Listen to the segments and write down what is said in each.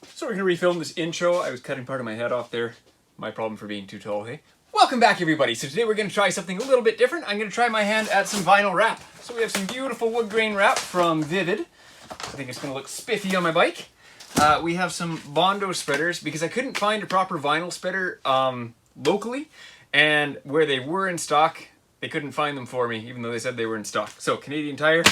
So we're going to refilm this intro. I was cutting part of my head off there. My problem for being too tall, hey? Welcome back, everybody. So today we're going to try something a little bit different. I'm going to try my hand at some vinyl wrap. So we have some beautiful wood grain wrap from Vvivid. I think it's going to look spiffy on my bike. We have some Bondo spreaders because I couldn't find a proper vinyl spreader locally. And where they were in stock, they couldn't find them for me, even though they said they were in stock. So Canadian Tire.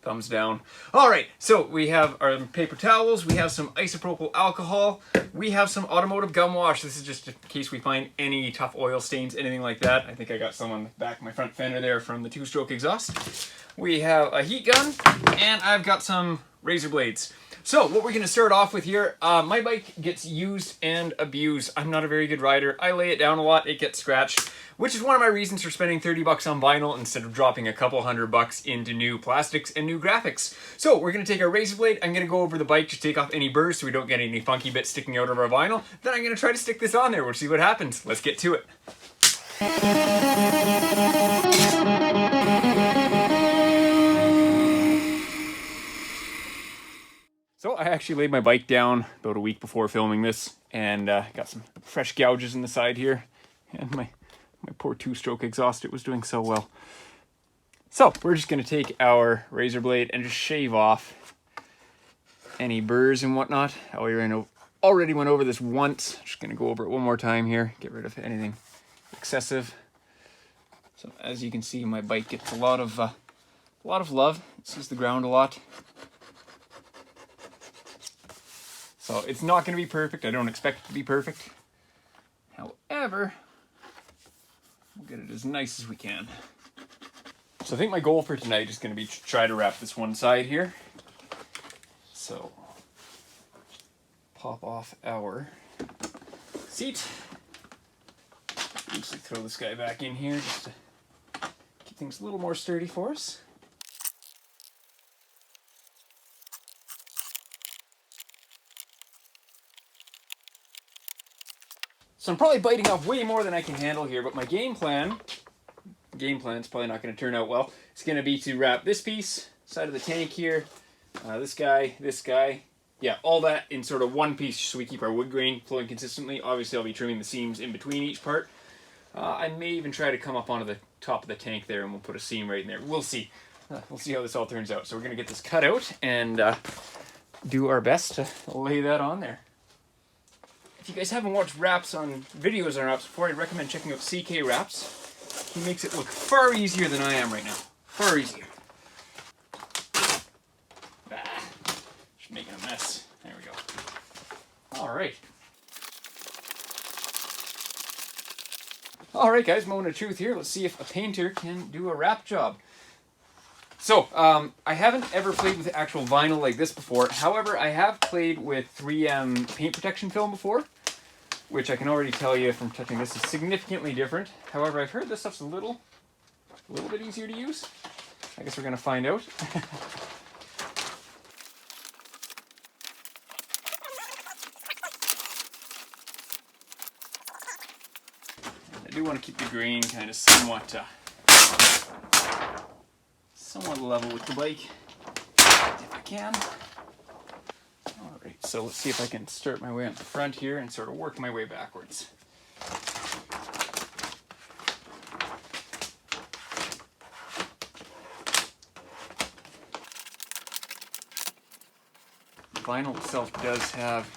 Thumbs down. All right, so we have our paper towels, we have some isopropyl alcohol, we have some automotive gum wash. This is just in case we find any tough oil stains, anything like that. I think I got some on the back of my front fender there from the two-stroke exhaust. We have a heat gun, and I've got some razor blades. So what we're going to start off with here, my bike gets used and abused. I'm not a very good rider. I lay it down a lot, it gets scratched, which is one of my reasons for spending 30 bucks on vinyl instead of dropping a couple $100 into new plastics and new graphics. So we're going to take our razor blade, I'm going to go over the bike to take off any burrs so we don't get any funky bits sticking out of our vinyl. Then I'm going to try to stick this on there. We'll see what happens. Let's get to it. So I actually laid my bike down about a week before filming this, and got some fresh gouges in the side here, and my poor two-stroke exhaust, it was doing so well. So we're just going to take our razor blade and just shave off any burrs and whatnot. I already went over this once. Just going to go over it one more time here, get rid of anything excessive. So as you can see, my bike gets a lot of love. It sees the ground a lot. So it's not going to be perfect. I don't expect it to be perfect. However, we'll get it as nice as we can. So I think my goal for tonight is going to be to try to wrap this one side here. So pop off our seat. Usually throw this guy back in here just to keep things a little more sturdy for us. So I'm probably biting off way more than I can handle here, but my game plan's probably not going to turn out well. It's going to be to wrap this piece, side of the tank here, this guy, yeah, all that in sort of one piece so we keep our wood grain flowing consistently. Obviously I'll be trimming the seams in between each part. I may even try to come up onto the top of the tank there and we'll put a seam right in there. We'll see. We'll see how this all turns out. So we're going to get this cut out and do our best to lay that on there. If you guys haven't watched videos on wraps before, I'd recommend checking out CK Wraps. He makes it look far easier than I am right now. Far easier. Just making a mess. There we go. Alright. Alright guys, moment of truth here. Let's see if a painter can do a wrap job. So, I haven't ever played with actual vinyl like this before. However, I have played with 3M paint protection film before, which I can already tell you from touching this is significantly different. However, I've heard this stuff's a little bit easier to use. I guess we're going to find out. I do want to keep the grain kind of somewhat level with the bike, if I can. Alright, so let's see if I can start my way on the front here and sort of work my way backwards. The vinyl itself does have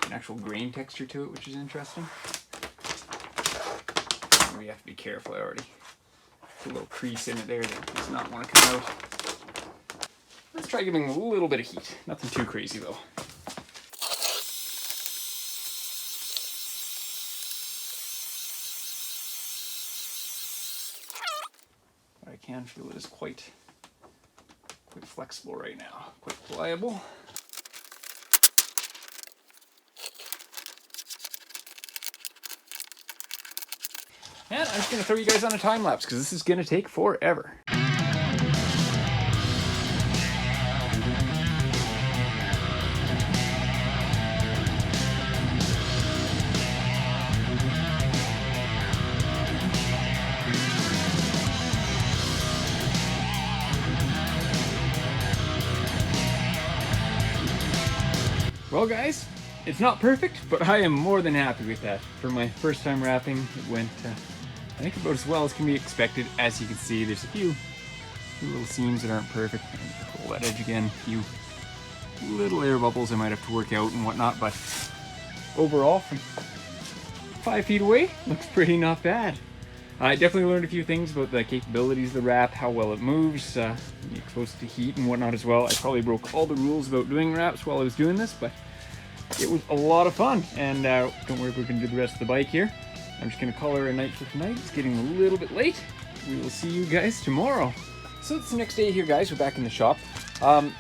an actual grain texture to it, which is interesting. We have to be careful. I already a little crease in it there that does not want to come out. Let's try giving a little bit of heat. Nothing too crazy though. But I can feel it is quite flexible right now, quite pliable. And I'm just going to throw you guys on a time lapse because this is going to take forever. Well guys, it's not perfect, but I am more than happy with that. For my first time wrapping, it went, I think, about as well as can be expected. As you can see, there's a few little seams that aren't perfect. Pull that edge again, a few little air bubbles I might have to work out and whatnot, but overall, from 5 feet away, looks pretty not bad. I definitely learned a few things about the capabilities of the wrap, how well it moves, exposed to heat and whatnot as well. I probably broke all the rules about doing wraps while I was doing this, but it was a lot of fun. And don't worry, we're going to do the rest of the bike here. I'm just going to call her a night for tonight. It's getting a little bit late. We will see you guys tomorrow. So it's the next day here, guys. We're back in the shop. I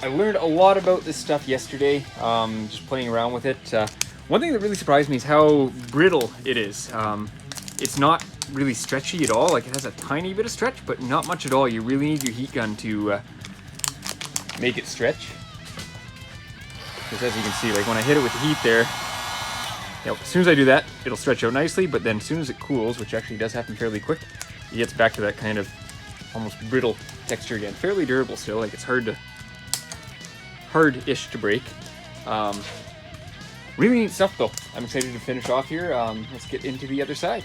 learned a lot about this stuff yesterday, just playing around with it. One thing that really surprised me is how brittle it is. It's not really stretchy at all. Like, it has a tiny bit of stretch, but not much at all. You really need your heat gun to make it stretch. Because as you can see, like when I hit it with the heat there, as soon as I do that, it'll stretch out nicely, but then as soon as it cools, which actually does happen fairly quick, it gets back to that kind of almost brittle texture again. Fairly durable still, like it's hard-ish to break. Really neat stuff though. I'm excited to finish off here. Let's get into the other side.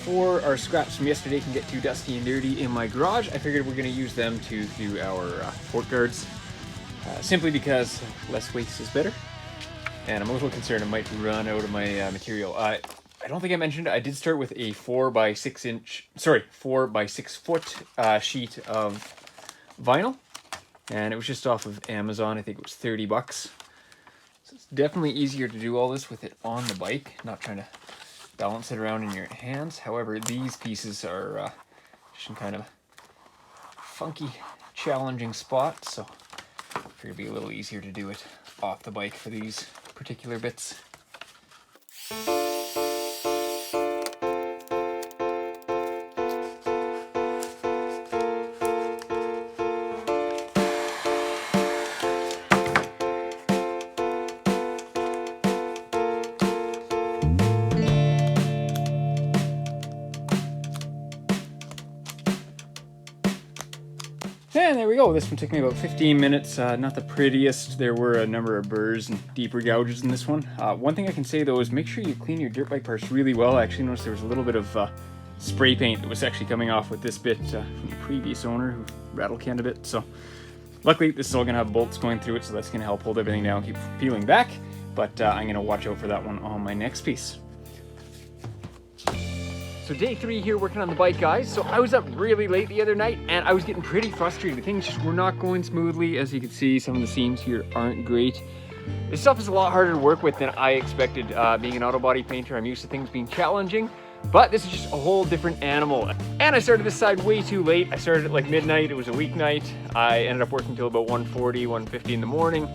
Before our scraps from yesterday can get too dusty and dirty in my garage, I figured we're going to use them to do our port guards, simply because less waste is better. And I'm a little concerned I might run out of my material. I don't think I mentioned, I did start with a 4 by 6 foot sheet of vinyl, and it was just off of Amazon. I think it was 30 bucks. So it's definitely easier to do all this with it on the bike, not trying to balance it around in your hands. However, these pieces are just in kind of funky, challenging spots, so I figured it'd be a little easier to do it off the bike for these particular bits. And there we go. This one took me about 15 minutes. Not the prettiest. There were a number of burrs and deeper gouges in this one. One thing I can say though is make sure you clean your dirt bike parts really well. I actually noticed there was a little bit of spray paint that was actually coming off with this bit from the previous owner who rattle canned a bit. So luckily this is all going to have bolts going through it, so that's going to help hold everything down, keep peeling back. But I'm going to watch out for that one on my next piece. So day 3 here working on the bike, guys. So I was up really late the other night and I was getting pretty frustrated. Things just were not going smoothly. As you can see, some of the seams here aren't great. This stuff is a lot harder to work with than I expected. Being an auto body painter, I'm used to things being challenging, but this is just a whole different animal. And I started this side way too late. I started at like midnight. It was a weeknight. I ended up working till about 1:40, 1:50 in the morning,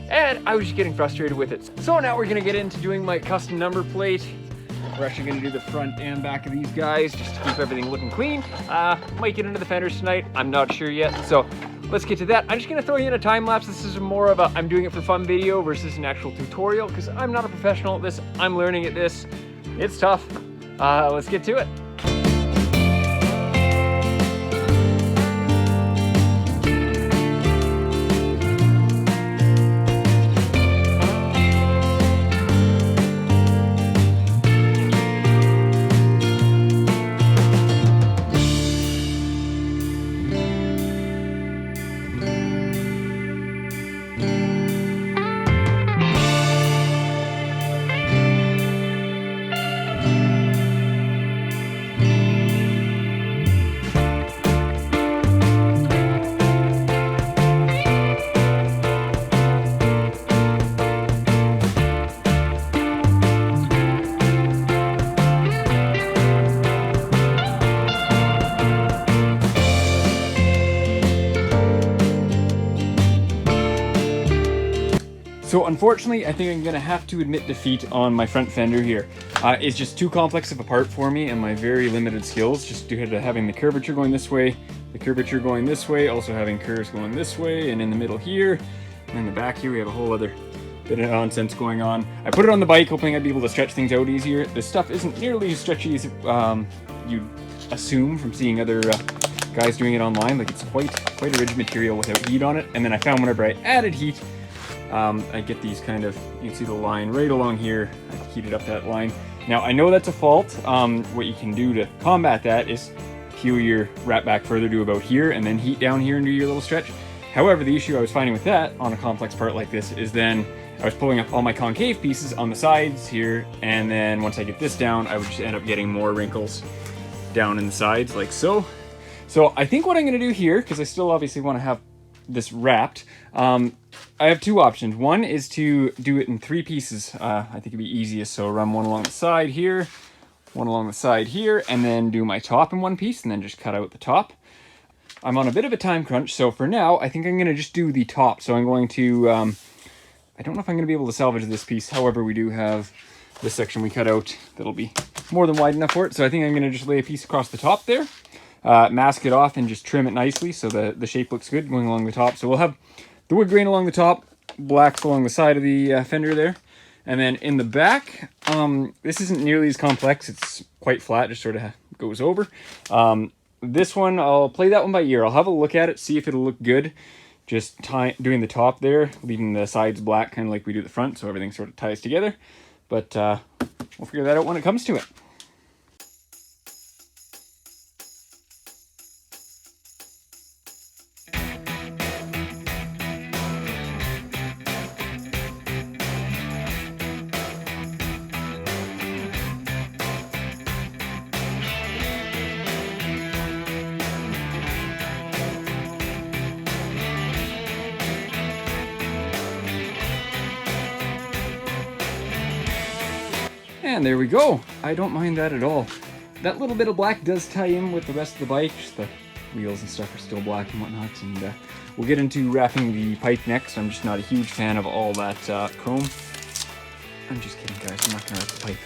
and I was just getting frustrated with it. So now we're gonna get into doing my custom number plate. We're actually going to do the front and back of these guys just to keep everything looking clean. Might get into the fenders tonight. I'm not sure yet. So let's get to that. I'm just going to throw you in a time lapse. This is more of a I'm doing it for fun video versus an actual tutorial because I'm not a professional at this. I'm learning at this. It's tough. Let's get to it. So unfortunately, I think I'm gonna have to admit defeat on my front fender here. It's just too complex of a part for me and my very limited skills, just due to having the curvature going this way, the curvature going this way, also having curves going this way, and in the middle here, and in the back here we have a whole other bit of nonsense going on. I put it on the bike hoping I'd be able to stretch things out easier. This stuff isn't nearly as stretchy as you'd assume from seeing other guys doing it online. Like, it's quite a rigid material without heat on it. And then I found whenever I added heat, I get these kind of, you can see the line right along here. I heated up that line. Now I know that's a fault. What you can do to combat that is peel your wrap back further to about here and then heat down here and do your little stretch. However, the issue I was finding with that on a complex part like this is then I was pulling up all my concave pieces on the sides here, and then once I get this down, I would just end up getting more wrinkles down in the sides like so. So I think what I'm gonna do here, because I still obviously want to have this wrapped, I have two options. One is to do it in 3 pieces. I think it'd be easiest, so run one along the side here, one along the side here, and then do my top in one piece, and then just cut out the top. I'm on a bit of a time crunch, so for now, I think I'm gonna just do the top. So I'm going to, I don't know if I'm going to be able to salvage this piece. However, we do have this section we cut out that'll be more than wide enough for it. So I think I'm going to just lay a piece across the top there, mask it off, and just trim it nicely so the shape looks good going along the top. So we'll have the wood grain along the top, blacks along the side of the fender there. And then in the back, this isn't nearly as complex. It's quite flat, just sort of goes over. This one, I'll play that one by ear. I'll have a look at it, see if it'll look good. Just doing the top there, leaving the sides black, kind of like we do the front, so everything sort of ties together. But we'll figure that out when it comes to it. And there we go. I don't mind that at all. That little bit of black does tie in with the rest of the bike. Just the wheels and stuff are still black and whatnot. And we'll get into wrapping the pipe next. I'm just not a huge fan of all that chrome. I'm just kidding, guys. I'm not gonna wrap the pipe.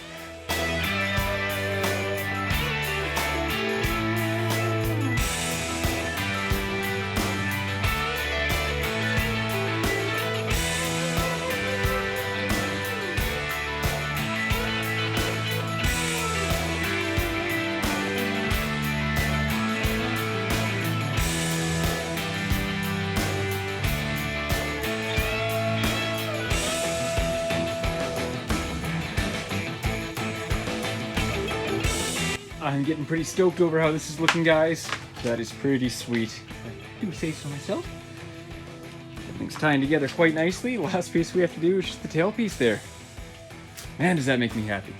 I'm getting pretty stoked over how this is looking, guys. That is pretty sweet. I do say so myself. Everything's tying together quite nicely. The last piece we have to do is just the tail piece there. Man, does that make me happy.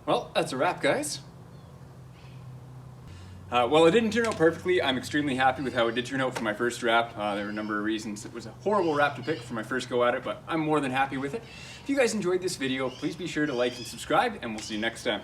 Well, that's a wrap, guys. Well, it didn't turn out perfectly. I'm extremely happy with how it did turn out for my first wrap. There were a number of reasons. It was a horrible wrap to pick for my first go at it, but I'm more than happy with it. If you guys enjoyed this video, please be sure to like and subscribe, and we'll see you next time.